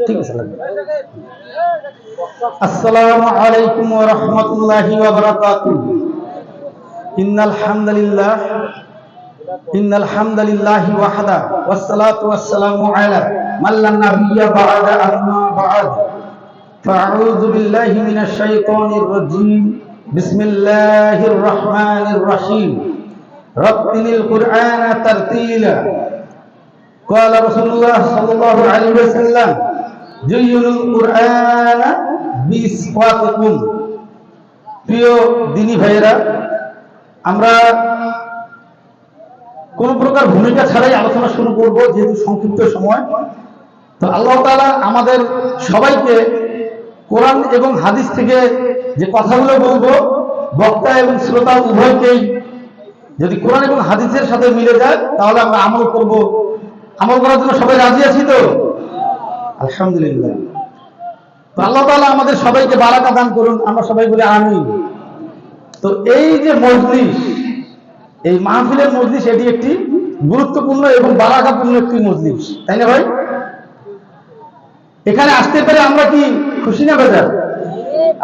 ঠিক আছে। আসসালামু আলাইকুম ওয়া রাহমাতুল্লাহি ওয়া বারাকাতুহু। ইন্নাল হামদালিল্লাহি ওয়াহদা ওয়াস সালাতু ওয়াস সালামু আলা মান লা নাবিয়্যা বা'দা আম্মা বা'দ। ফাআউযু বিল্লাহি মিনাশ শাইতানির রাজীম। বিসমিল্লাহির রাহমানির রাহিম। রাত্তিলিল কুরআনা তারতিলা। قال رسول الله صلى الله عليه وسلم زينوا القرآن بإصواتكم। প্রিয় দিনী ভাইয়েরা, আমরা কোন প্রকার ভূমিকা ছাড়াই আলোচনা শুরু করব, যেহেতু সংক্ষিপ্ত সময়। তো আল্লাহ তাআলা আমাদের সবাইকে কোরআন এবং হাদিস থেকে যে কথাগুলো বলবো, বক্তা এবং শ্রোতা উভয়কেই যদি কোরআন এবং হাদিসের সাথে মিলে যায় তাহলে আমরা আমল করব। আমল করার জন্য সবাই রাজি আছি তো? আলহামদুলিল্লাহ। তো আল্লাহ তাআলা আমাদের সবাইকে বারাকা দান করুন, আমরা সবাই বলি আমিন। তো এই যে মজলিস, এই মাহফিলের মজলিস, এটি একটি গুরুত্বপূর্ণ এবং বারাকাপূর্ণ একটি মজলিস, তাই না ভাই? এখানে আসতে পেরে আমরা কি খুশি না বেজার?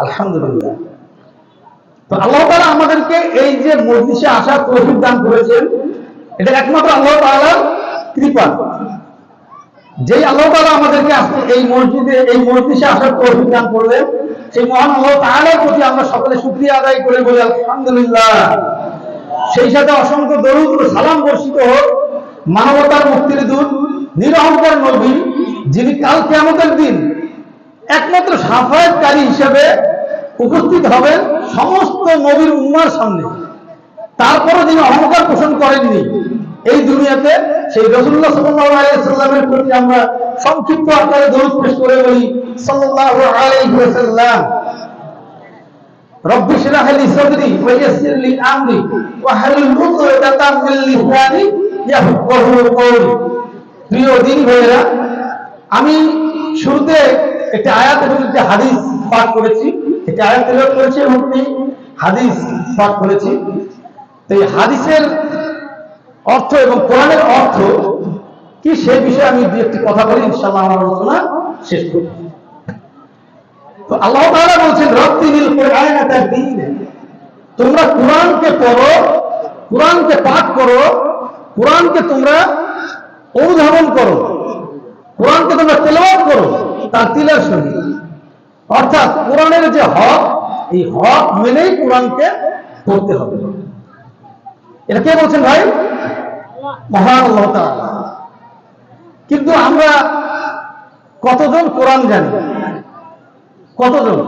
আলহামদুলিল্লাহ। তো আল্লাহ তাআলা আমাদেরকে এই যে মজলিসে আসার তৌফিক দান করেছেন, এটা একমাত্র আল্লাহ তাআলার কৃপা। যেই আল্লাহ তাআলা আমাদেরকে আজকে এই মজলিসে আসার তৌফিক দান করলেন, সেই মহান আল্লাহ তাআলার প্রতি আমরা সকলে শুকরিয়া আদায় করে বলি আলহামদুলিল্লাহ। সেই সাথে অসংখ্য দরুদ ও সালাম বর্ষিত হোক মানবতার মুক্তির দূত, নিরহংকার নবী, যিনি কাল কিয়ামতের দিন একমাত্র শাফায়াতকারী হিসেবে উপস্থিত হবেন সমস্ত নবীর উম্মার সামনে। তারপরও যিনি অহংকার পোষণ করেননি এই দুনিয়াতে, সেই রাসূলুল্লাহ সাল্লাল্লাহু আলাইহি ওয়াসাল্লামের প্রতি আমরা সংক্ষিপ্ত আকারে দরুদ পেশ করে বলি সাল্লাল্লাহু আলাইহি ওয়াসাল্লাম। রব্বি ইশরাহ লি সাদরি ওয়া ইয়াসসির লি আমরি ওয়াহলুল উকদাতাম মিন লিসানি ইয়াফকাহু কওলি। প্রিয় দিনী ভাইয়েরা, আমি শুরুতে একটি আয়াত এবং একটি হাদিস পাঠ করেছি, একটি আয়াত তেলাওয়াত করেছি এবং একটি হাদিস পাঠ করেছি। তো এই হাদিসের অর্থ এবং কোরআনের অর্থ কি সেই বিষয়ে আমি দুই একটি কথা বলি, ইনশাআল্লাহ আমার আলোচনা শেষ করব। তো আল্লাহ তাআলা বলছেন রাত্তিলিল কুরআনা তারতিলা। তোমরা কোরআনকে পড়ো, কোরআনকে পাঠ করো, কোরআনকে তোমরা অনুধাবন করো, কোরআনকে তোমরা তেলাওয়াত করো তারতিলার সঙ্গে। অর্থাৎ কোরআনের যে হক, এই হক মেনেই কোরআনকে পড়তে হবে। এটা কে বলছেন ভাই? মহান আল্লাহ তাআলা। কিন্তু আমরা কতজন কোরআন জানি? কতজন?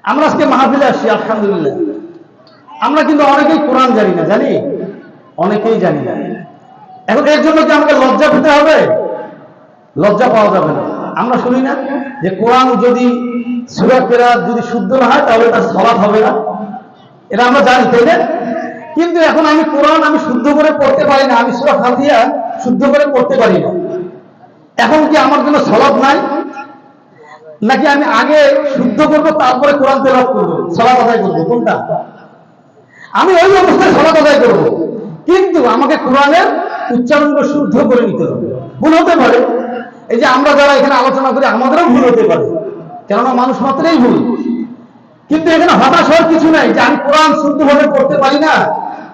আমরা আজকে মাহফিলে আসছি আলহামদুলিল্লাহ, আমরা কিন্তু অনেকেই কোরআন জানি না। জানি? অনেকেই জানি না। এখন এর জন্য কি আমাকে লজ্জা পেতে হবে? লজ্জা পাওয়া যাবে না। আমরা শুনি না যে কোরআন যদি সূরা কেরাত যদি শুদ্ধ না হয় তাহলে তার সালাত হবে না, এটা আমরা জানি, তাই না? কিন্তু এখন আমি কোরআন শুদ্ধ করে পড়তে পারি না, আমি সূরা ফাতিহা শুদ্ধ করে পড়তে পারি না। এখন কি আমার জন্য সালাত নাই? নাকি আমি আগে শুদ্ধ করব তারপরে কোরআন তেলাওয়াত করব, সালাত আদায় করব? কোনটা? আমি ওই অবস্থায় সালাত আদায় করব, কিন্তু আমাকে কোরআনের উচ্চারণগুলো শুদ্ধ করে নিতে হবে। ভুল হতে পারে, এই যে আমরা যারা এখানে আলোচনা করি আমাদেরও ভুল হতে পারে, কেননা মানুষ মাত্রই ভুল। কিন্তু এখানে হতাশ হওয়ার কিছু নাই যে আমি কোরআন শুদ্ধভাবে পড়তে পারি না,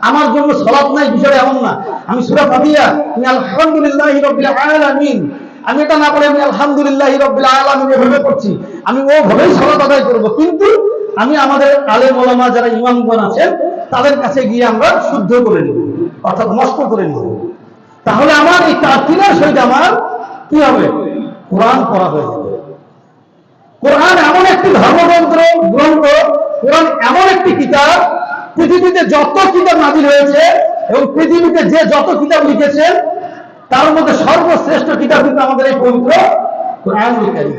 আমার জন্য সালাত নাই, বিষয় এমন না। আমি সূরা ফাতিহা আমি আলহামদুলিল্লাহি রাব্বিল আলামিন, আমি এটা না পড়ে আমি আলহামদুলিল্লাহি রাব্বিল আলামিন এভাবে পড়ছি, আমি ওভাবেই সালাত আদায় করব। কিন্তু আমি আমাদের আলেম ওলামা যারা ইমামগণ আছেন তাদের কাছে গিয়ে আমরা শুদ্ধ করে নিব, অর্থাৎ মস্ত করে নিব। তাহলে আমার এই তারতিলার সহিত আমার কি হবে? কোরআন পড়া হয়ে যাবে। কোরআন এমন একটি ধর্মগ্রন্থ, কোরআন এমন একটি কিতাব, পৃথিবীতে যত কিতাব নাযিল হয়েছে এবং পৃথিবীতে যে যত কিতাব লিখেছেন তার মধ্যে সর্বশ্রেষ্ঠ কিতাব কিন্তু আমাদের এই পবিত্র কোরআনুল কারীম।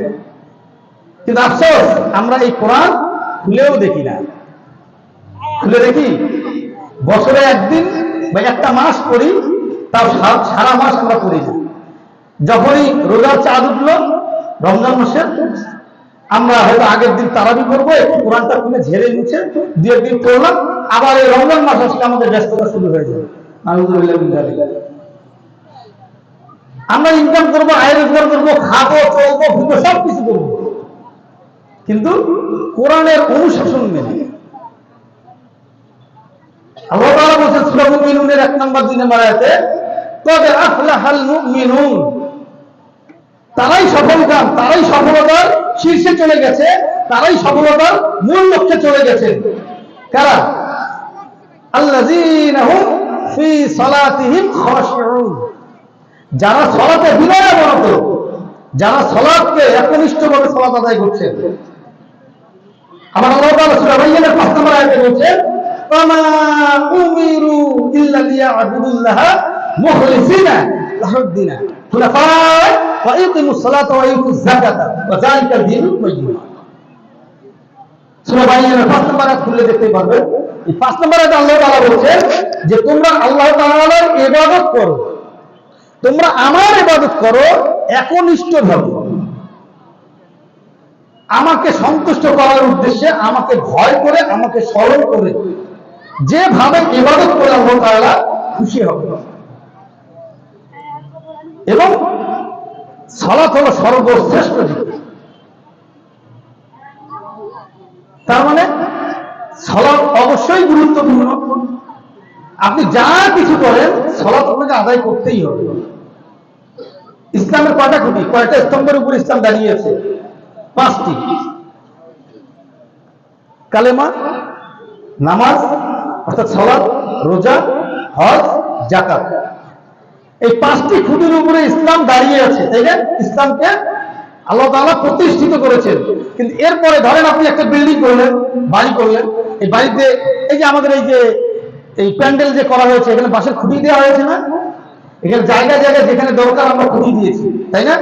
কিন্তু আফসোস, আমরা এই কোরআন খুলেও দেখি না। খুলে দেখি বছরে একদিন বা একটা মাস পড়ি, তাও সারা মাস আমরা পড়ি না। যখনই রোজার চাঁদ উঠলো রমজান মাসের, আমরা হয়তো আগের দিন তারাবি করবো, একটু কোরআনটা খুলে ঝেড়ে নিচ্ছে, দু একদিন পড়লাম, আবার এই রমজান মাস আসলে আমাদের ব্যস্ততা শুরু হয়ে যাবে। আমরা ইনকাম করবো, আয় রোজগার করবো, খাবো, চলবো, ঘুরবো, সব কিছু করবো, কিন্তু কোরআনের অনুশাসন মেনে। আল্লাহ তাআলা বলেছেন সূরা মুমিনুনের 1 নম্বর 2 নম্বর আয়াতে, কদ আফলাহাল মুমিনুন, তারাই সফলকাম, তারাই সফলতার শীর্ষে চলে গেছে, তারাই সফলতার মূল লক্ষ্যে চলে গেছে। কারা? আল্লাযীনা হুম ফি সালাতিহিম খাশিউন, যারা সালাতে বিনয়বনত, যারা সালাতকে একনিষ্ঠভাবে সালাত আদায় করছে। আমার আল্লাহ তাআলা সূরা বাইয়ানের 5 নম্বর আয়াতে বলেছেন, ওয়ামা উমিরু ইল্লা লিয়াবুদুল্লাহা মুখলিসিনা লাহুদ্দিন হুনাফা ওয়া ইকিমুস সালাতা ওয়া ইউতুজ যাকাতা ওয়া যালিকা দীনুল কাইয়্যিম। সূরা বাইয়ানের 5 নম্বর আয়াত খুলে দেখতে পারবেন। এই 5 নম্বর আয়াতে আল্লাহ তাআলা বলেছেন যে তোমরা আল্লাহ তাআলার ইবাদত করো, তোমরা আমার ইবাদত করো একনিষ্ঠভাবে, আমাকে সন্তুষ্ট করার উদ্দেশ্যে, আমাকে ভয় করে, আমাকে স্মরণ করে, যেভাবে ইবাদত করে আল্লাহ তাআলা খুশি হবে। এবং সালাত হলো সর্বশ্রেষ্ঠ জিনিস। তার মানে সালাত অবশ্যই গুরুত্বপূর্ণ। আপনি যা কিছু করেন সালাত আপনাকে আদায় করতেই হবে। ইসলামের কয়টা খুঁটি, কয়টা স্তম্ভের উপর ইসলাম দাঁড়িয়ে আছে? 5টি। কালেমা, নামাজ অর্থাৎ সালাত, রোজা, হজ, যাকাত, এই 5টি খুঁটির উপরে ইসলাম দাঁড়িয়ে আছে, তাই না? ইসলামকে আল্লাহ তাআলা প্রতিষ্ঠিত করেছেন। কিন্তু এরপরে ধরেন আপনি একটা বিল্ডিং করলেন, বাড়ি করলেন, এই বাড়িতে এই যে আমাদের এই প্যান্ডেল যে করা হয়েছে, এখানে বাঁশের খুঁটি দেওয়া হয়েছে না? এখানে জায়গায় জায়গায় যেখানে দরকার আমরা খুঁটি দিয়েছি, তাই না?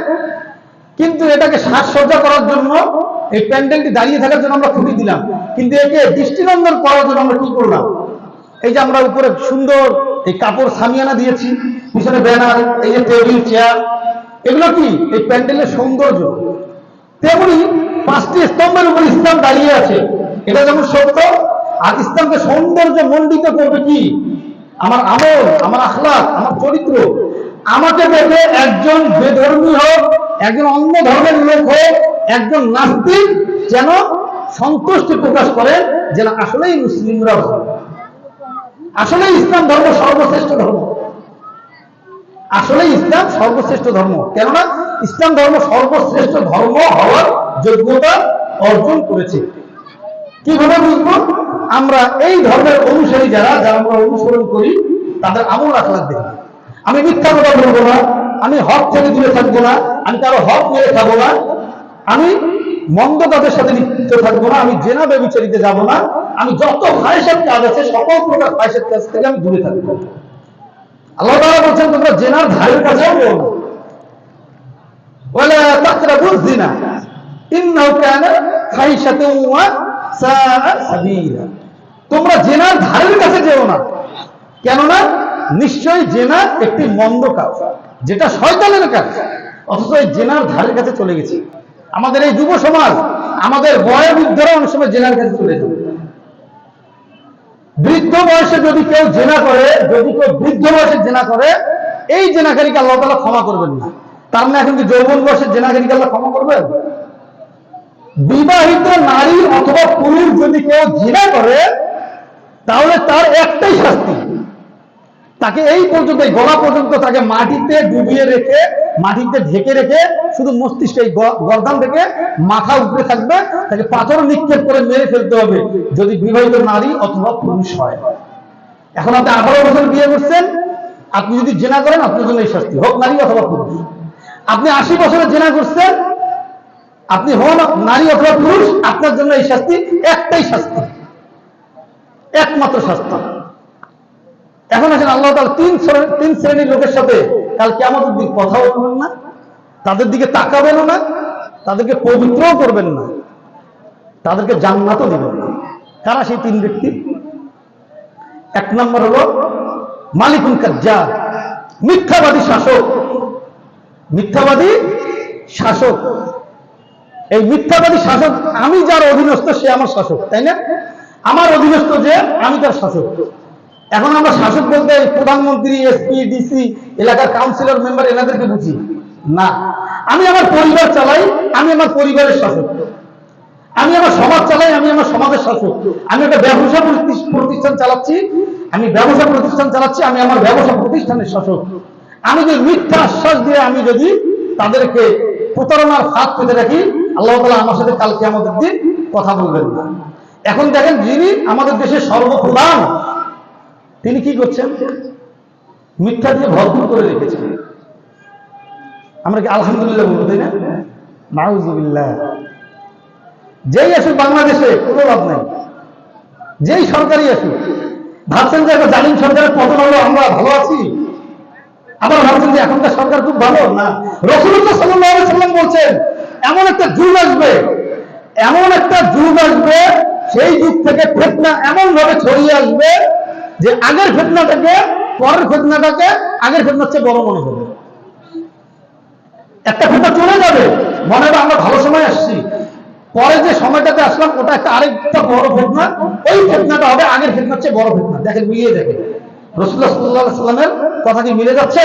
কিন্তু এটাকে সাজসজ্জা করার জন্য, এই প্যান্ডেলটি দাঁড়িয়ে থাকার জন্য আমরা খুঁটি দিলাম, কিন্তু একে দৃষ্টিনন্দন করার জন্য আমরা কি করলাম? এই যে আমরা উপরে সুন্দর এই কাপড় সামিয়ানা দিয়েছি, পিছনে ব্যানার, এই যে টেবিল চেয়ার, এগুলো কি এই প্যান্ডেলের সৌন্দর্য। তেমনি 5টি স্তম্ভের উপর ইসলাম দাঁড়িয়ে আছে, এটা যেমন সত্য। আর ইসলামকে সৌন্দর্য মণ্ডিত করবে কি? আমার আমল, আমার আখলাক, আমার চরিত্র। আমাকে দেখে একজন বেধর্মী হোক, একজন অন্য ধর্মের লোক হোক, একজন নাস্তিক যেন সন্তুষ্টি প্রকাশ করে যে না, আসলেই মুসলিমরা ভালো, আসলে ইসলাম ধর্ম সর্বশ্রেষ্ঠ ধর্ম, আসলে ইসলাম সর্বশ্রেষ্ঠ ধর্ম। কেননা ইসলাম ধর্ম সর্বশ্রেষ্ঠ ধর্ম হওয়ার যোগ্যতা অর্জন করেছে। কিভাবে বুঝবো? আমরা এই ধর্মের অনুসারী যারা আমরা অনুসরণ করি, তাদের আমল আখলাক দেখি। আমি মিথ্যা কথা বলবো না, আমি হক থেকে দূরে থাকবো না, আমি কারো হক মেরে খাবো না, আমি মন্দ কাজের সাথে লিপ্ত থাকবো না, আমি জেনা ব্যভিচারিতে যাব না, আমি যত ফাহিশাত কাজ আছে সকল প্রকার ফাহিশাত কাজ থেকে আমি দূরে থাকবো। আল্লাহ তাআলা বলেছেন তোমরা জেনার ধারের কাছেও যেও না। ওয়ালা তাকরাবুজ জিনা ইন্নাহু কানা ফাহিশাতান ওয়া সাআ সাবিলা। তোমরা জেনার ধারের কাছে যেও না, কেননা নিশ্চয়ই জেনা একটি মন্দ কাজ, যেটা শয়তানের কাজ। অথচ এই জেনার ধারের কাছে চলে গেছি। আমাদের এই যুব সমাজ, আমাদের বয়োবৃদ্ধরা অনেক সময় জেনার কাছে চলে যাবে। বৃদ্ধ বয়সে যদি কেউ জেনা করে, যদি কেউ বৃদ্ধ বয়সে জেনা করে, এই জেনাকারীকে আল্লাহ তাআলা ক্ষমা করবেন না। তার মানে এখন কি যৌবন বয়সের জেনাকারীকে আল্লাহ ক্ষমা করবেন? বিবাহিত নারী অথবা পুরুষ যদি কেউ জেনা করে, তাহলে তার একটাই শাস্তি, তাকে এই পর্যন্ত, এই গলা পর্যন্ত তাকে মাটিতে ডুবিয়ে রেখে, মাটিতে ঢেকে রেখে, শুধু মস্তিষ্কে গর্দান থেকে মাথা উপরে থাকবে, তাকে পাথর নিক্ষেপ করে মেরে ফেলতে হবে, যদি বিবাহিত নারী অথবা পুরুষ হয়। এখন আপনি 18 বছর বিয়ে করছেন, আপনি যদি জেনা করেন আপনার জন্য এই শাস্তি, হোক নারী অথবা পুরুষ। আপনি 80 বছরে জেনা করছেন, আপনি হন নারী অথবা পুরুষ, আপনার জন্য এই শাস্তি, একটাই শাস্তি, একমাত্র শাস্তি। এখন আসেন, আল্লাহ তাআলা 3 শ্রেণীর লোকের সাথে কাল কিয়ামতের দিন কথা বলবেন না, তাদের দিকে তাকাবেন না, তাদেরকে পবিত্রও করবেন না, তাদেরকে জান্নাতও দিবেন না। কারা সেই 3 ব্যক্তি? 1 নম্বর হলো মালিকুন কাজ্জাব, মিথ্যাবাদী শাসক। মিথ্যাবাদী শাসক, এই মিথ্যাবাদী শাসক, আমি যার অধীনস্থ সে আমার শাসক, তাই না? আমার অধীনস্থ যে, আমি তার শাসক। এখন আমরা শাসক বলতে প্রধানমন্ত্রী, এসপি, ডিসি, এলাকার কাউন্সিলর, মেম্বার এনাদেরকে বুঝি না। আমি আমার পরিবার চালাই, আমি আমার পরিবারের শাসক। আমি আমার সমাজ চালাই, আমি আমার সমাজের শাসক। আমি একটা ব্যবসা প্রতিষ্ঠান চালাচ্ছি, আমি ব্যবসা প্রতিষ্ঠান চালাচ্ছি, আমি আমার ব্যবসা প্রতিষ্ঠানের শাসক। আমি যদি মিথ্যা আশ্বাস দিয়ে আমি যদি তাদেরকে প্রতারণার ফাঁদ পেতে রাখি, আল্লাহ তাআলা আমার সাথে কাল কিয়ামতের দিন কথা বলবেন না। এখন দেখেন, যিনি আমাদের দেশের সর্বপ্রধান, তিনি কি করছেন? মিথ্যা দিয়ে ভরপুর করে রেখেছেন। আমরা কি আলহামদুলিল্লাহ বলবো, তাই না? নাউযুবিল্লাহ। যেই আসুক বাংলাদেশে কোনো লাভ নাই, যেই সরকারই আসুক, ভাবছেন যে একটা জালিম সরকারের পতন হলো আমরা ভালো আছি, আবার ভাবছেন যে এখনকার সরকার খুব ভালো না। রাসূলুল্লাহ সাল্লাল্লাহু আলাইহি ওয়াসাল্লাম বলছেন, এমন একটা যুগ আসবে, এমন একটা যুগ আসবে, সেই যুগ থেকে ফিতনা এমন ভাবে ছড়িয়ে আসবে যে আগের ফিতনাটাকে, পরের ফিতনাটাকে আগের ফিতনার চেয়ে বড় মনে হবে। একটা ফিতনা চলে যাবে, মনে হবে আমরা ভালো সময় আসছি, পরে যে সময়টাতে আসলাম ওটা একটা আরেকটা বড় ফিতনা, ওই ফিতনাটা হবে আগের ফিতনার চেয়ে বড় ফিতনা। দেখেন, মিলিয়ে দেখেন, রাসূলুল্লাহ সাল্লাল্লাহু আলাইহি ওয়াসাল্লামের কথা কি মিলে যাচ্ছে?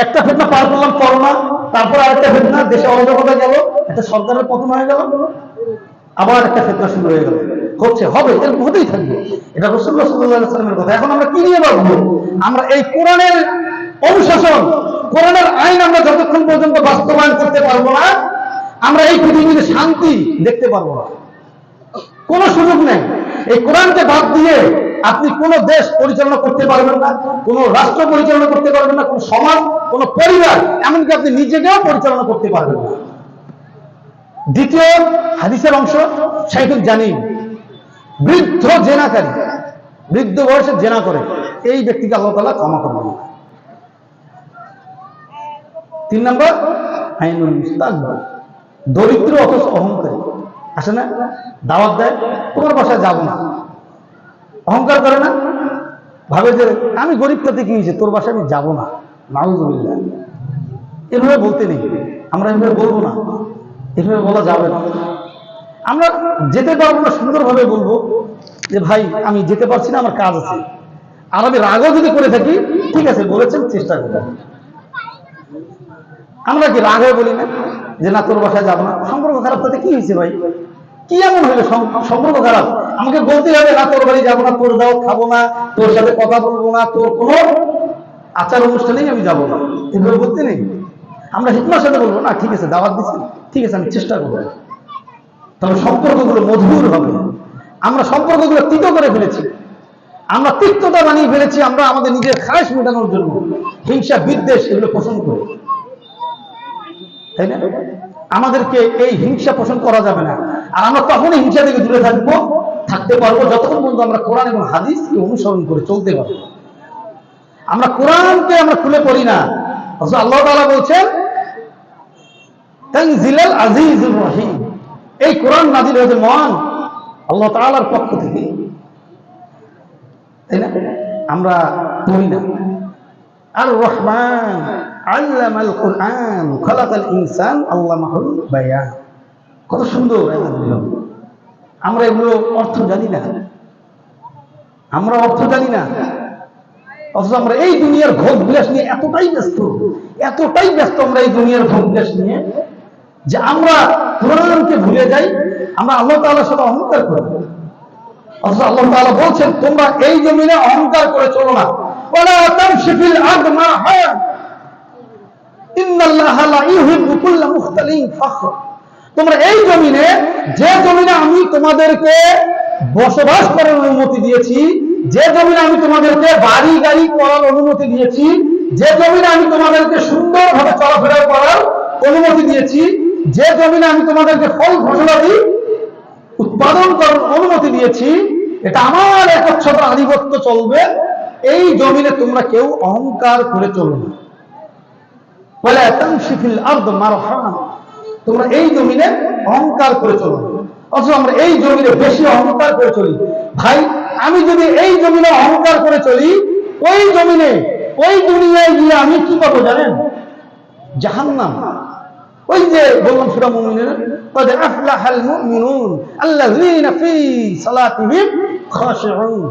একটা ফিতনা পার করলাম করোনা, তারপর আরেকটা ফিতনা, দেশে অরাজকতা গেল, একটা সরকারের পতন হয়ে গেল, আবার একটা ফিতনা শুরু হয়ে গেল, হচ্ছে, হবে, এর হতেই থাকবে। এটা রাসূলুল্লাহ সাল্লাল্লাহু আলাইহি ওয়াসাল্লামের কথা। এখন আমরা কি নিয়ে ভাববো? আমরা এই কোরআনের অনুশাসন, কোরআনের আইন আমরা যতক্ষণ পর্যন্ত বাস্তবায়ন করতে পারবো না, আমরা এই পৃথিবীতে শান্তি দেখতে পারবো না, কোনো সুযোগ নেই। এই কোরআনকে বাদ দিয়ে আপনি কোন দেশ পরিচালনা করতে পারবেন না, কোন রাষ্ট্র পরিচালনা করতে পারবেন না, কোন সমাজ, কোন পরিবার, এমনকি আপনি নিজেকেও পরিচালনা করতে পারবেন না। দ্বিতীয় হাদিসের অংশ, শাইখুল জানিন, বৃদ্ধ জেনাকারী, বৃদ্ধ বয়সে জেনা করে, এই ব্যক্তিকে আল্লাহ তাআলা ক্ষমা করবেন না। 3 নম্বর, আইনুল মুস্তাকবার, দরিদ্র অথচ অহংকারী, আসে না, দাওয়াত দেয়, তোমার বাসায় যাব না, অহংকার করে না, ভাবে যে আমি গরিব তাতে কি হয়েছে, তোর বাসায় আমি যাবো না। নাউযুবিল্লাহ। এভাবে বলতে নেই, আমরা এভাবে বলবো না, এভাবে বলা যাবে না। আমরা যেতে পারবো না, সুন্দরভাবে বলবো যে ভাই আমি যেতে পারছি না, আমার কাজ আছে। আর আমি রাগও যদি করে থাকি, ঠিক আছে বলেছেন, চেষ্টা করবো। আমরা কি রাগ হয়ে বলি না যে না তোর বাসায় যাবো না, সম্পর্ক খারাপ, তাতে কি হয়েছে ভাই, কি এমন হইলো সম্পর্ক খারাপ? আমাকে বলতে হবে না তোর বাড়ি যাবো না, তোর দাও খাবো না, তোর সাথে কথা বলবো না, তোর কোনো আচার অনুষ্ঠানেই আমি যাবো না, এভাবে বলতে নেই। আমরা হিকমার সাথে বলবো না, ঠিক আছে দাওয়াত দিচ্ছি, ঠিক আছে আমি চেষ্টা করবো, তবে সম্পর্কগুলো মধুর হবে। আমরা সম্পর্কগুলো তিত করে ফেলেছি, আমরা তিক্ততা বানিয়ে ফেলেছি, আমরা আমাদের নিজের খায়েশ মেটানোর জন্য হিংসা, বিদ্বেষ এগুলো পোষণ করি, তাই না? আমাদেরকে এই হিংসা পোষণ করা যাবে না। আর আমরা তখনই হিংসা থেকে দূরে থাকতে পারবো যতক্ষণ পর্যন্ত আমরা কোরআন এবং হাদিসকে অনুসরণ করে চলতে পারবো। আমরা কোরআনকে আমরা খুলে পড়ি না, অথচ আল্লাহ তাআলা বলছেন তানজিলাল আজিজুর রহিম, এই কোরআন নাযিল হয়েছে মহান আল্লাহ তাআলার পক্ষ থেকে, তাই না? আমরা পড়ি না। আর রহমান আল্লামাল কুরআন খালাকাল ইনসান আল্লামাহুল বায়ান, কত সুন্দর আয়াতগুলো। আমরা এগুলো অর্থ জানি না, আমরা অর্থ জানি না, অথচ আমরা এই দুনিয়ার ভোগ বিলাস নিয়ে এতটাই ব্যস্ত আমরা এই দুনিয়ার ভোগ বিলাস নিয়ে, যে আমরা কোরআনকে ভুলে যাই, আমরা আল্লাহ তাআলার সাথে অহংকার করি। অথচ আল্লাহ তাআলা বলছেন তোমরা এই জমিনে অহংকার করে চলো না, ওয়ালা তামশি ফিল আরদি মারহান ইন্নাল্লাহা লা ইউহিব্বু কুল্লা মুখতালিন ফখর। তোমরা এই জমিনে, যে জমিনে আমি তোমাদেরকে বসবাস করার অনুমতি দিয়েছি, যে জমিনে আমি তোমাদেরকে বাড়ি গাড়ি করার অনুমতি দিয়েছি, যে জমিনে আমি তোমাদেরকে সুন্দরভাবে চলাফেরা করার অনুমতি দিয়েছি, যে জমিনে আমি তোমাদেরকে ফল ফসলাদি উৎপাদন করার অনুমতি দিয়েছি, এটা আমার একচ্ছত্র আধিপত্য চলবে, এই জমিনে তোমরা কেউ অহংকার করে চলো না। ওয়ালা তামশি ফিল আরদি মারহান, তোমরা এই জমিনে অহংকার করে চলো না। অথচ আমরা এই জমিনে বেশি অহংকার করে চলি। ভাই, আমি যদি এই জমিনে অহংকার করে চলি, ওই জমিনে, ওই দুনিয়ায় গিয়ে আমি কি পাবো জানেন? জাহান্নাম। ওই যে বললাম সূরা মুমিনুন, ক্বাদ আফলাহাল মুমিনুন আল্লাযীনা ফী সালাতিহিম খাশিউন,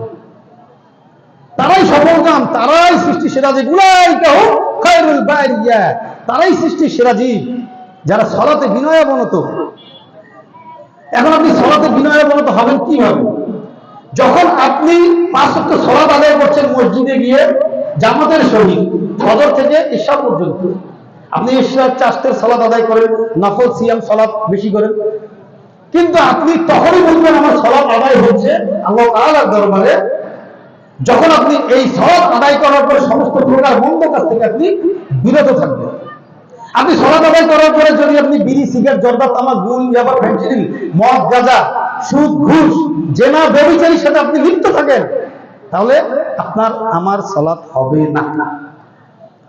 তারাই সফলকাম, তারাই সৃষ্টি সেরা জীব, উলাইকা হুম খায়রুল বারিয়া, তারাই সৃষ্টি সেরা জীব যারা সালাতে বিনয়াবনত। এখন আপনি সালাতে বিনয়াবনত হবেন কিভাবে? যখন আপনি 5 ওয়াক্ত সালাত আদায় করছেন মসজিদে গিয়ে জামাতের সহিত ফজর থেকে ইশা পর্যন্ত, আপনি ইশার 4টের সালাত আদায় করেন, নফল সিয়াম সালাত বেশি করেন, কিন্তু আপনি তখনই বলবেন আমার সালাত আদায় হচ্ছে আল্লাহ তাআলার দরবারে যখন আপনি এই সালাত আদায় করার পরে সমস্ত প্রকার মন্দ কাজ থেকে আপনি বিরত থাকবেন। আপনি সালাত আদায় করার পরে যদি আপনি বিড়ি, সিগারেট, জর্দা, তামাক, গুল, ইয়াবা, ফেনসিডিল, মদ, গাঁজা, সুদ, ঘুষ, জেনা, ব্যভিচারীর সাথে আপনি লিপ্ত থাকেন, তাহলে আপনার আমার সালাত হবে না,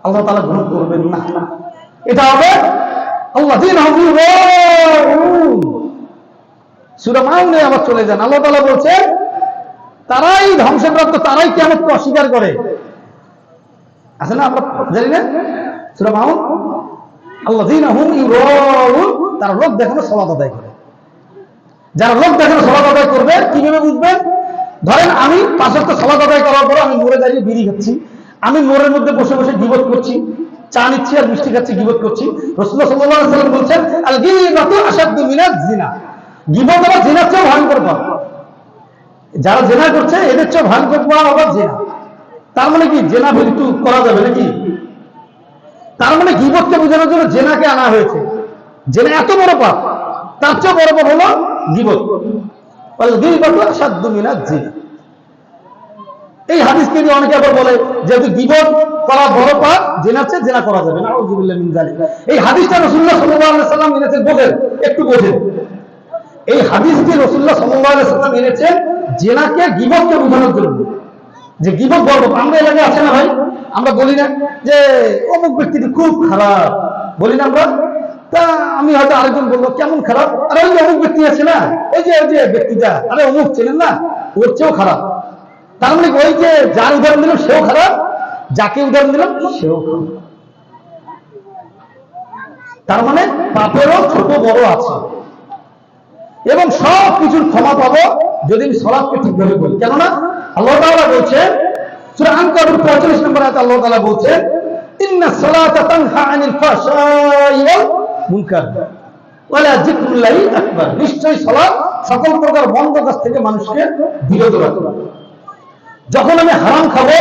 আল্লাহ তাআলা গ্রহণ করবেন না। এটা হবে আল্লাযীনা হুম ইউরাউন। সূরা মাউনে আবার চলে যান, আল্লাহ তাআলা বলছেন তারাই ধ্বংসপ্রাপ্ত, তারাই কিয়ামতকে অস্বীকার করে। আছে না, আমরা জানি না সূরা মাউন, আল্লাযীনা হুম ইউরাউন, তারা লোক দেখানো সালাত আদায় করে। যারা লোক দেখানো সালাত আদায় করবে কিভাবে বুঝবেন? ধরেন আমি 5 ওয়াক্ত সালাত আদায় করার পর আমি মোড়ে দাঁড়িয়ে বিড়ি খাচ্ছি, আমি মোড়ের মধ্যে বসে বসে গীবত করছি, চা নিচ্ছি আর মিষ্টি খাচ্ছি, গীবত করছি। রাসূলুল্লাহ সাল্লাল্লাহু আলাইহি ওয়াসাল্লাম বলছেন আল গীবাতু আশাদ্দু মিনাজ জিনা, গীবত আবার জিনার চেয়ে ভয়ঙ্কর পাপ। যারা জেনা করছে এদের চেয়ে ভয়ঙ্কর পাপ আবার জেনা। তার মানে কি জেনা একটু করা যাবে নাকি? তার মানে গীবতকে বোঝানোর জন্য জেনাকে আনা হয়েছে। জেনা এত বড় পাপ, তার চেয়ে বড় পাপ হলো গীবত। আল গীবাতু আশাদ্দু মিনাজ জিনা। এই হাদিসকে দিয়ে অনেকে আবার বলে যেহেতু গীবত করা বড় পাপ, জেনার চেয়ে জেনা করা যাবে না, আউযুবিল্লাহ মিন যালিক। এই হাদিসটা রাসূলুল্লাহ সাল্লাল্লাহু আলাইহি ওয়াসাল্লাম এনেছেন, বোঝেন একটু বোঝেন। এই হাদিসটি রাসূলুল্লাহ সাল্লাল্লাহু আলাইহি ওয়াসাল্লাম এনেছেন জেনাকে গীবতকে বোঝানোর জন্য, যে গীবত বড় পাপ। আমরা এলাকায় আছে না ভাই, আমরা বলি না যে অমুক ব্যক্তিটি খুব খারাপ, বলি না আমরা? তা আমি হয়তো আরেকজন বলবো কেমন খারাপ, আরে ওই অমুক ব্যক্তি আছে না, ওই যে ব্যক্তিটা, আরে অমুক চেনেন না, ওর চেয়েও খারাপ। তার মানে ওই যে যার উদাহরণ দিলাম সেও খারাপ, যাকে উদাহরণ দিলাম সেও খারাপ। তার মানে পাপেরও ছোট বড় আছে, এবং সব কিছুর ক্ষমা পাবো যদি আমি সালাতকে ঠিকভাবে বলি। কেননা আল্লাহ তাআলা বলছেন সূরা আনকাবুত 45 নম্বর আয়াতে আল্লাহ তাআলা বলছেন ইন্নাস সালাতা তানহা আনিল ফাহশাই ওয়াল মুনকার ওয়ালা যিকরুল্লাহি আকবার, নিশ্চয়ই সালাত সকল প্রকার মন্দ কাজ থেকে মানুষকে বিরত রাখে। যখন আমি হারাম খাবো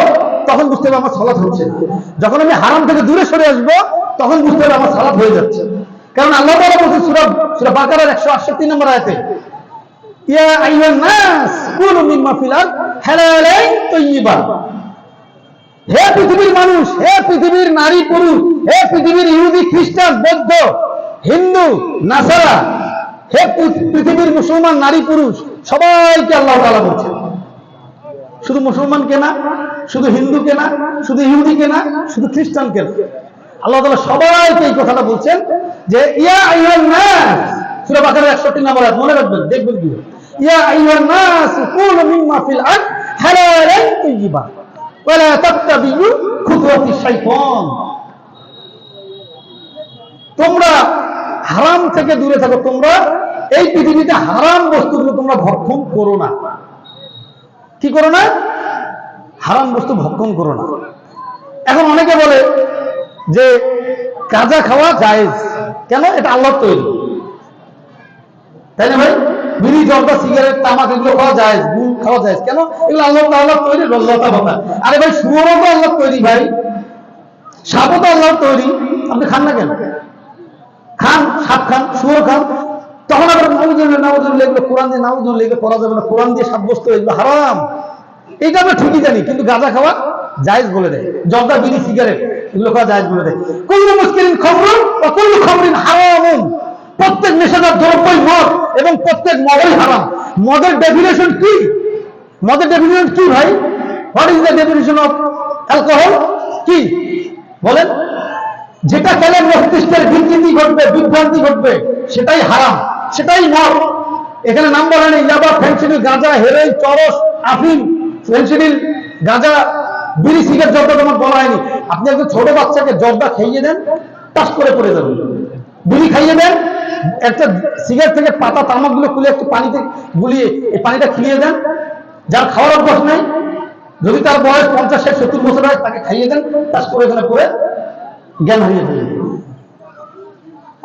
তখন বুঝতে হবে আমার সালাত হচ্ছে না, যখন আমি হারাম থেকে দূরে সরে আসবো তখন বুঝতে হবে আমার সালাত হয়ে যাচ্ছে। কারণ আল্লাহ তাআলা বলেছেন সূরা বাকারার 168 নম্বর আয়াতে ইয়া আইয়ুহান নাস কুলু মিম্মা ফিল আরদ হালালান তাইয়্যিবা, হে পৃথিবীর মানুষ, হে পৃথিবীর নারী পুরুষ, হে পৃথিবীর ইহুদি, খ্রিস্টান, বৌদ্ধ, হিন্দু, নাসারা, হে পৃথিবীর মুসলমান নারী পুরুষ, সবাইকে আল্লাহ তাআলা বলছেন। শুধু মুসলমানকে না, শুধু হিন্দুকে না, শুধু ইহুদিকে না, শুধু খ্রিস্টানকে না, আল্লাহ তাআলা সবাইকে এই কথাটা বলছেন যে ইয়া আইয়ুহান নাস, সূরা বাকারার 61 নম্বর আয়াত মনে রাখবেন, দেখবেন কি ইয়া আইয়ুহান নাস কুলু মিম্মা ফিল আরদ হালালান তাইয়্যিবা ওয়ালা তাত্তাবিউ খুতুওয়াতিশ শাইতান, তোমরা হারাম থেকে দূরে থাকো, তোমরা এই পৃথিবীতে হারাম বস্তুগুলো তোমরা ভক্ষণ করো না। কি করো না? হারাম বস্তু ভক্ষণ করো না। এখন অনেকে বলে যে গাঁজা খাওয়া জায়েজ, কেন? এটা আল্লাহর তৈরি, তাই না ভাই? বিড়ি, জর্দা, সিগারেট, তামাক এগুলো খাওয়া জায়েজ, গুল খাওয়া জায়েজ, কেন? এগুলো আল্লাহ তাআলার তৈরি, লতা পাতা। আরে ভাই শুয়োরও তো আল্লাহর তৈরি ভাই, সাপও তো আল্লাহর তৈরি, আপনি খান না কেন? খান, সাপ খান, শুয়োর খান। তখন আবার নাউযুবিল্লাহ এগুলো কোরআন দিয়ে নাউযুবিল্লাহ এগুলো করা যাবে না, কোরআন দিয়ে সাব্যস্ত এগুলো হারাম, এইটা আমরা ঠিকই জানি, কিন্তু গাঁজা খাওয়া জায়েজ বলে দেয়, জর্দা, বিড়ি, সিগারেট এগুলো খাওয়া জায়েজ বলে দেয়। কুল্লু মুসকিরিন খামরুন ওয়া কুল্লু খামরিন হারামুন, প্রত্যেক নেশাদার দ্রব্যই মদ এবং প্রত্যেক মদই হারাম। মদের ডেফিনেশন কি? মদের ডেফিনেশন কি ভাই? What is the definition of alcohol? কি বলেন? যেটা খেলে মস্তিষ্কের বিকৃতি ঘটবে, বিভ্রান্তি ঘটবে, সেটাই হারাম, সেটাই মদ। এখানে নাম বলেন ইয়াবা, ফেনসিডিল, গাঁজা, হেরোইন, চরস, আফিম, ফেনসিডিল, গাঁজা, বিড়ি, সিগারেট, জর্দা তোমার বলা হয়নি। আপনি একজন ছোট বাচ্চাকে জর্দা খাইয়ে দেন, টাস করে পড়ে যাবে। বিড়ি খাইয়ে দেন, একটা সিগারেট থেকে পাতা তামাক গুলো খুলে একটু পানিতে গুলিয়ে এই পানিটা খিলিয়ে দেন, যার খাওয়ার অভ্যাস নেই যদি তার বয়স 50-60-70 বছর হয়, তাকে খাইয়ে দেন, তাস করে এখানে পড়ে জ্ঞান হারিয়ে ফেলবে।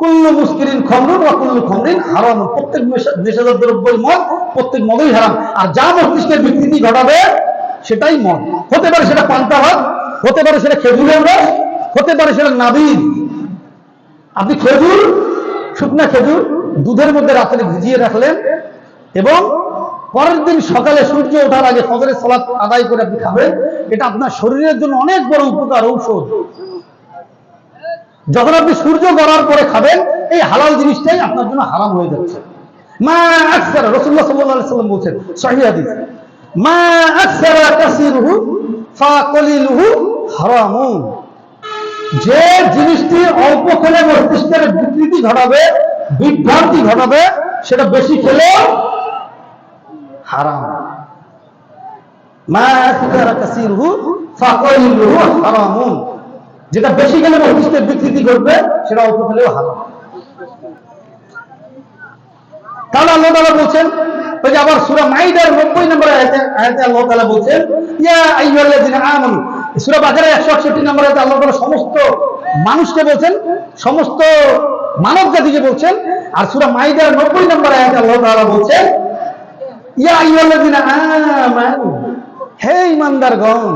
কুল্লু মুস্কিরিন খামরুন ওয়া কুল্লু খামরিন হারাম, প্রত্যেক নেশাদার দ্রব্যই মদ, প্রত্যেক মদই হারাম। আর যা মস্তিষ্কের বিকৃতি ঘটাবে সেটাই মদ। হতে পারে সেটা পান্তা ভাত, হতে পারে সেটা খেজুরের রস, হতে পারে সেটা নাবিল। আপনি খেজুর, শুকনা খেজুর দুধের মধ্যে রাত্রে ভিজিয়ে রাখলেন এবং পরের দিন সকালে সূর্য ওঠার আগে ফজরের সালাত আদায় করে আপনি খাবেন, এটা আপনার শরীরের জন্য অনেক বড় উপকার, ঔষধ। যখন আপনি সূর্য গড়ার পরে খাবেন, এই হালাল জিনিসটাই আপনার জন্য হারাম হয়ে যাচ্ছে। মা আকসারা, রাসূলুল্লাহ সাল্লাল্লাহু আলাইহি ওয়াসাল্লাম বলেছেন সহিহ হাদিস, মা আকসারা কাসিরুহু ফাকলিলুহু হারামুন। যে জিনিসটি অল্প খেলে মস্তিষ্কের বিকৃতি ঘটাবে, বিভ্রান্তি ঘটাবে, সেটা বেশি খেলে হারাম। মা আকসারা কাসিরুহু ফাকলিলুহু হারামুন। যেটা বেশি খেলে মস্তিষ্কের বিকৃতি ঘটবে, সেটা অল্প খেলেও হারাম। তাহলে আল্লাহ তাআলা বলছেন, ওই যে আবার সূরা মাইদার 90 নম্বর আয়াতে আল্লাহ তাআলা বলছেন, ইয়া আইয়ুহাল্লাযিনা আমানু। সূরা বাকারা 161 নম্বর আয়াতে আল্লাহ তাআলা সমস্ত মানুষকে বলছেন, সমস্ত মানব জাতিকে বলছেন। আর সূরা মাইদার 90 নম্বর আয়াতে আল্লাহ তাআলা বলছেন, ইয়া আইয়ুহাল্লাযিনা আমানু, হে ঈমানদারগণ,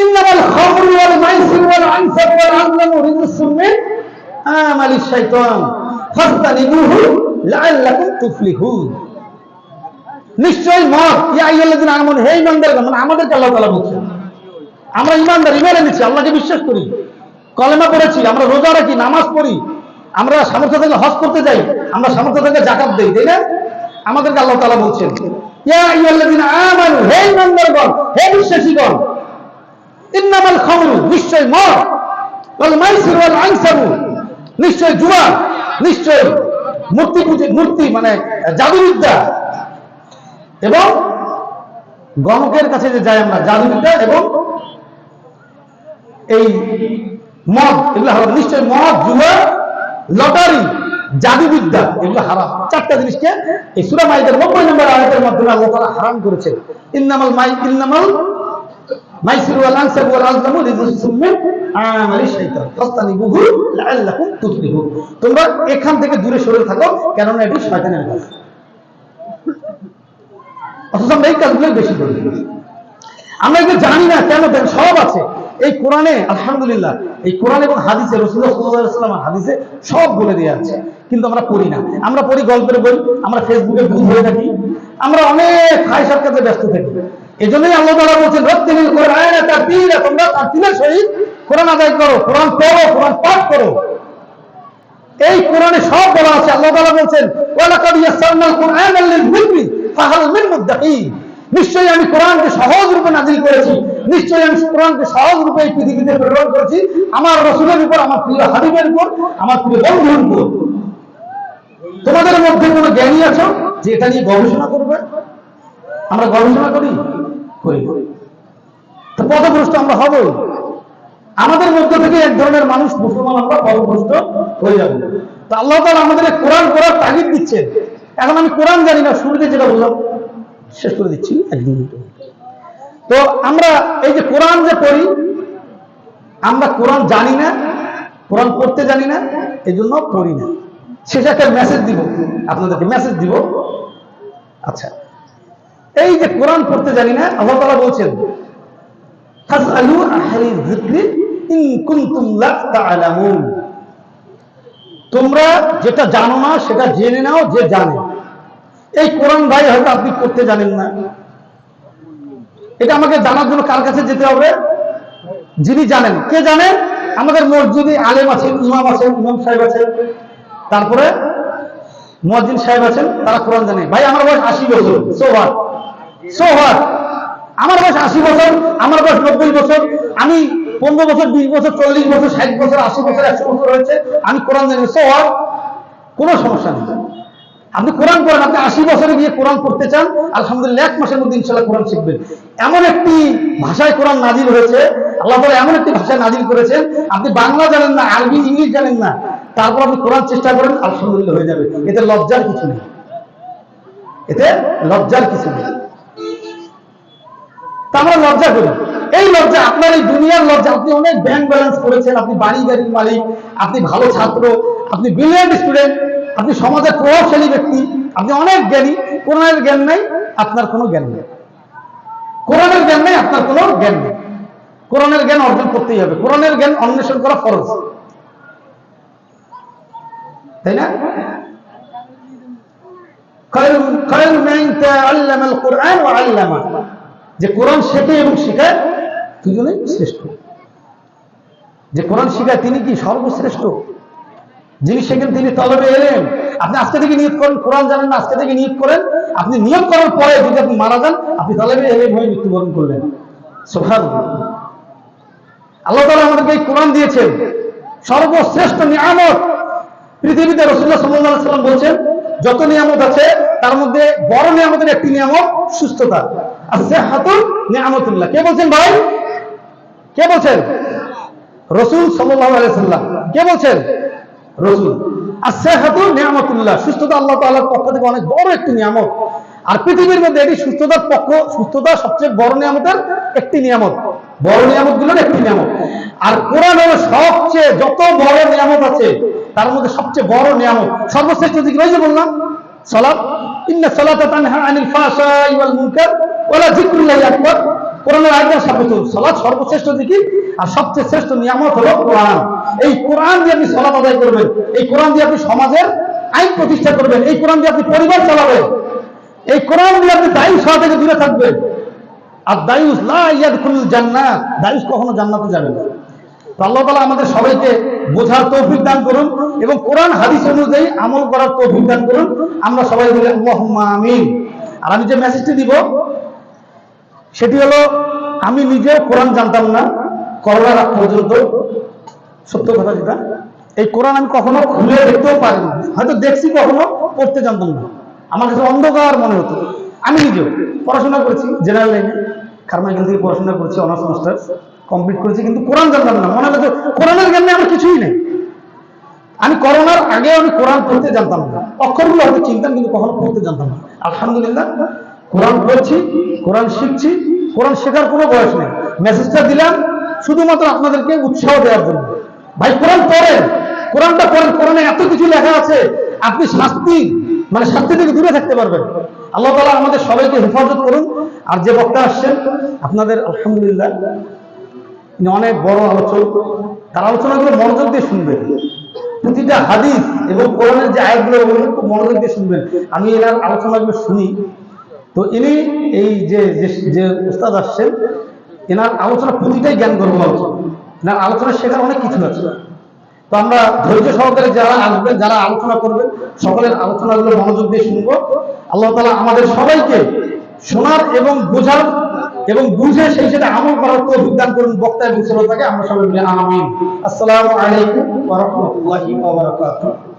ইন্নামাল খামরু ওয়াল মাইসিরু ওয়াল আনসাবু ওয়াল আযলামু রিজসুম মিন আমালিশ শাইতান ফাসতানিবুহু লাআল্লাকুম তুফলিহুন। নিশ্চয়ই মদ, ইয়া আইয়ুহাল্লাযিনা আমানু, হে ঈমানদারগণ, মানে আমাদেরকে আল্লাহ তাআলা বলছেন। আমরা ঈমানদার, ঈমান এনেছি, আল্লাহকে বিশ্বাস করি, কলেমা পড়েছি, আমরা রোজা রাখি, নামাজ পড়ি, আমরা সামর্থ্য থেকে হজ করতে যাই, আমরা সামর্থ্য থেকে যাকাত দেই, তাই না? আমাদেরকে আল্লাহ তাআলা বলছেন, ইয়া আইয়ুহাল্লাযিনা আমানু, হে ঈমানদারগণ, হে বিশ্বাসীগণ, ইন্নামাল খামরু, নিশ্চয় মদ, ওয়াল মাইসির ওয়াল আনসাবু, নিশ্চয় জুয়া, নিশ্চয় মূর্তি মানে জাদুবিদ্যা, এবং গণকের কাছে যে যাই আমরা, জাদুবিদ্যা এবং এই মদ, এগুলো হারাম। নিশ্চয় মদ, জুয়া, লটারি, জাদুবিদ্যা, এগুলো হারাম। চারটা জিনিসকে এই সূরা মাইদার 90 নম্বর আয়াতের মাধ্যমে আল্লাহ তাআলা হারাম করেছেন। ইন্নামাল মাইসিরু ওয়াল আনসাবু ওয়াল আযলামু রিজসুম মিন আমালিশ শাইতান ফাসতানিবুহু লাআল্লাকুম তুফলিহুন। তোমরা এখান থেকে দূরে সরে থাকো, কেননা এটি শয়তানের কাজ। অথচ আমরা এই কাজগুলো বেশি করি। আমরা এগুলো জানি না কেন, সব আছে এই কোরআনে। আলহামদুলিল্লাহ, এই কোরআন এবং হাদিসে, রাসূলুল্লাহ সাল্লাল্লাহু আলাইহি ওয়াসাল্লামের হাদিসে সব বলে দেওয়া আছে, কিন্তু আমরা পড়ি না। আমরা পড়ি গল্পের বই, আমরা ফেসবুকে ভূত হয়ে থাকি, আমরা অনেক খায়সার কাজে ব্যস্ত থাকি। এজন্যই আল্লাহ তাআলা বলেছেন, রাত্তিলিল কোরআনা তারতিলা, তোমরা তারতিলের সহিত কোরআন আদায় করো, কোরআন পড়ো, কোরআন পাঠ করো। এই কোরআনে সব বলা আছে। আল্লাহ তাআলা বলেছেন, ওয়ালাকাদ ইয়াসসারনাল কুরআনা লিযিকরি ফাহাল মিন মুদ্দাকির। নিশ্চয়ই আমি কোরআনকে সহজ রূপে নাযিল করেছি, নিশ্চয়ই আমি কোরআনকে সহজ রূপে এই পৃথিবীতে প্রেরণ করেছি আমার রাসূলের উপর, আমার প্রিয় হাবিবের উপর, আমার প্রিয় বন্ধুর উপর। তোমাদের মধ্যে কোনো জ্ঞানী আছো যে এটা নিয়ে গবেষণা করবে? আমরা গবেষণা করি? তো পথভ্রষ্ট আমরা হবই। আমাদের মধ্য থেকে এক ধরনের মানুষ মুসলমান আমরা পথভ্রষ্ট হয়ে যাব। তো আল্লাহ তাআলা আমাদের কোরআন পড়ার তাগিদ দিচ্ছেন। এখন আমি কোরআন জানি না, শুরুতে যেটা বললাম শেষ করে দিচ্ছি, একদিন। তো আমরা এই যে কোরআন যে পড়ি, আমরা কোরআন জানি না, কোরআন পড়তে জানি না, এই জন্য পড়ি না। শেষে একটা মেসেজ দিব, আপনাদেরকে মেসেজ দিব। আচ্ছা, এই যে কোরআন পড়তে জানি না, আল্লাহ তাআলা বলছেন, ফাসআলু আহলিয যিকরি ইন কুনতুম লা তা'লামুন। তোমরা যেটা জানো না সেটা জেনে নাও যে জানে। এই কোরআন ভাই হয়তো আপনি পড়তে জানেন না, এটা আমাকে জানার জন্য কার কাছে যেতে হবে? যিনি জানেন। কে জানেন? আমাদের মসজিদে আলেম আছেন, ইমাম আছেন, ইমাম সাহেব আছেন, তারপরে মুয়াজ্জিন সাহেব আছেন, তারা কোরআন জানে। ভাই আমার বয়স 80 বছর, সো হোয়াট, আমার বয়স 80 বছর, আমার বয়স 90 বছর, আমি 15 বছর, 20 বছর, 40 বছর, 60 বছর, 80 বছর, 100 বছর হয়েছে, আমি কোরআন জানি, সো হোয়াট, কোনো সমস্যা নেই। আপনি কোরআন পড়েন, আপনি 80 বছরে গিয়ে কোরআন পড়তে চান, আলহামদুলিল্লাহ 1 মাসের মধ্যে ইনশাআল্লাহ কোরআন শিখবেন। এমন একটি ভাষায় কোরআন নাজিল হয়েছে, আল্লাহ তাআলা এমন একটি ভাষায় নাজিল করেছেন, আপনি বাংলা জানেন না, আরবি, ইংলিশ জানেন না, তারপর আপনি কোরআন চেষ্টা করেন, আলহামদুলিল্লাহ হয়ে যাবে। এতে লজ্জার কিছু নেই, এতে লজ্জার কিছু নেই। তা আমরা লজ্জা করি। এই লজ্জা, আপনার এই দুনিয়ার লজ্জা, আপনি অনেক ব্যাংক ব্যালেন্স করেছেন, আপনি বাড়ি গাড়ির মালিক, আপনি ভালো ছাত্র, আপনি ব্রিলিয়ান্ট স্টুডেন্ট, আপনি সমাজের প্রভাবশালী ব্যক্তি, আপনি অনেক জ্ঞানী, কোরআনের জ্ঞান নাই, আপনার কোনো জ্ঞান নেই। কোরআনের জ্ঞান নেই, আপনার কোনো জ্ঞান নেই। কোরআনের জ্ঞান অর্জন করতেই হবে, কোরআনের জ্ঞান অন্বেষণ করা ফরজ, তাই না? যে কোরআন শেখে এবং শেখায় দুজনেই শ্রেষ্ঠ। যে কোরআন শেখায় তিনি কি সর্বশ্রেষ্ঠ, যিনি শেখেন তিনি তলবে এলেন। আপনি আজকে থেকে নিয়ত করেন, কোরআন জানেন না, আজকে থেকে নিয়ত করেন, আপনি নিয়ত করার পরে যদি আপনি মারা যান, আপনি তলবে এলেন হয়ে মৃত্যুবরণ করলেন। সুবহানাল্লাহ। আল্লাহ তাআলা আমাদেরকে এই কোরআন দিয়েছেন, সর্বশ্রেষ্ঠ নিয়ামত। পৃথিবীতে রাসূলুল্লাহ সাল্লাল্লাহু আলাইহি ওয়াসাল্লাম বলেছেন, যত নিয়ামত আছে তার মধ্যে বড় নিয়ামতের একটি নিয়ামত সুস্থতা। as-sihhatu নিয়ামতুল্লাহ। কে বলছেন ভাই? কে বলছেন? রাসূল সাল্লাল্লাহু আলাইহি ওয়াসাল্লাম। কে বলছেন? রাসূল। as-sihhatu নিয়ামতুল্লাহ, সুস্থতা আল্লাহ তাআলার পক্ষ থেকে অনেক বড় একটি নিয়ামত। আর পৃথিবীর মধ্যে এটি সুস্থতা সবচেয়ে বড় নিয়ামতের একটি নিয়ামত, বড় নিয়ামতগুলোর একটি নিয়ামত। আর কোরআন হলো সবচেয়ে, যত বড় নিয়ামত আছে তার মধ্যে সবচেয়ে বড় নিয়ামত, সর্বশ্রেষ্ঠ জিকির। ওই যে বললাম সালাত, ইন্না সালাতা তানহা আনিল ফাহশাই ওয়াল মুনকার ওয়ালা যিকরুল্লাহি আকবার। কোরআনের আয়াত সাবিত, সালাত সর্বশ্রেষ্ঠ জিকির আর সবচেয়ে শ্রেষ্ঠ নিয়ামত হলো কোরআন। এই কোরআন দিয়ে আপনি সালাত আদায় করবেন, এই কোরআন দিয়ে আপনি সমাজের আইন প্রতিষ্ঠা করবেন, এই কোরআন দিয়ে আপনি পরিবার চালাবেন, এই কোরআন দিয়ে আপনি দায়ুস হওয়া থেকে দূরে থাকবেন। আর দায়ুস লা ইয়াদখুলুল জান্নাহ, দায়ুস কখনো জান্নাতে যাবে না। তো আল্লাহ তাআলা আমাদের সবাইকে বোঝার তৌফিক দান করুন এবং কোরআন হাদিস অনুযায়ী আমল করার তৌফিক দান করুন। আমরা সবাই বলি আল্লাহুম্মা আমিন। আর আমি যে মেসেজটি দিব সেটি হলো, আমি নিজে কোরআন জানতাম না করোনার আগ পর্যন্ত, সত্য কথা যেটা, এই কোরআন আমি কখনো খুলে দেখতেও পারিনি, হয়তো দেখছি, কখনো পড়তে জানতাম না, আমার কাছে অন্ধকার মনে হতো। আমি নিজেও পড়াশোনা করেছি জেনারেল লাইনে, কারমাইকেল থেকে পড়াশোনা করেছি, অনার্স মাস্টার্স কমপ্লিট করেছি, কিন্তু কোরআন জানতাম না। মনে হতো কোরআনের জ্ঞান নেই, আমার কিছুই নেই। আমি করোনার আগে আমি কোরআন পড়তে জানতাম না, অক্ষরগুলো হয়তো চিনতাম কিন্তু কখনো পড়তে জানতাম না। আলহামদুলিল্লাহ কোরআন পড়ছি, কোরআন শিখছি, কোরআন শেখার কোনো বয়স নেই। মেসেজটা দিলাম শুধুমাত্র আপনাদেরকে উৎসাহ দেওয়ার জন্য। ভাই কোরআন পড়েন, কোরআনটা পড়েন, কোরআনে এত কিছু লেখা আছে, আপনি শাস্তি থেকে দূরে থাকতে পারবেন। আল্লাহ তাআলা আমাদের সবাইকে হেফাজত করুন। আর যে বক্তা আসছেন আপনাদের আলহামদুলিল্লাহ অনেক বড় আলোচক, তার আলোচনাগুলো মনোযোগ দিয়ে শুনবেন, প্রতিটা হাদিস এবং কোরআনের যে আয়াতগুলো খুব মনোযোগ দিয়ে শুনবেন। আমি এনার আলোচনাগুলো শুনি, তো ইনি এই যে উস্তাদ আসছেন, এনার আলোচনা প্রতিটাই জ্ঞান গর্ব আলোচনা, এনার আলোচনা শেখার অনেক কিছু আছে। তো আমরা ধৈর্য সহকারে যারা আসবেন, যারা আলোচনা করবেন, সকলের আলোচনাগুলো মনোযোগ দিয়ে শুনবো। আল্লাহ তাআলা আমাদের সবাইকে শোনার এবং বোঝার এবং বুঝে সেই সাথে আমল করার তৌফিক দান করুন। বক্তা এবং শ্রোতাকে আমরা সবাই মিলে আমিন। আসসালামু আলাইকুম ওয়া রাহমাতুল্লাহি ওয়া বারাকাতুহু।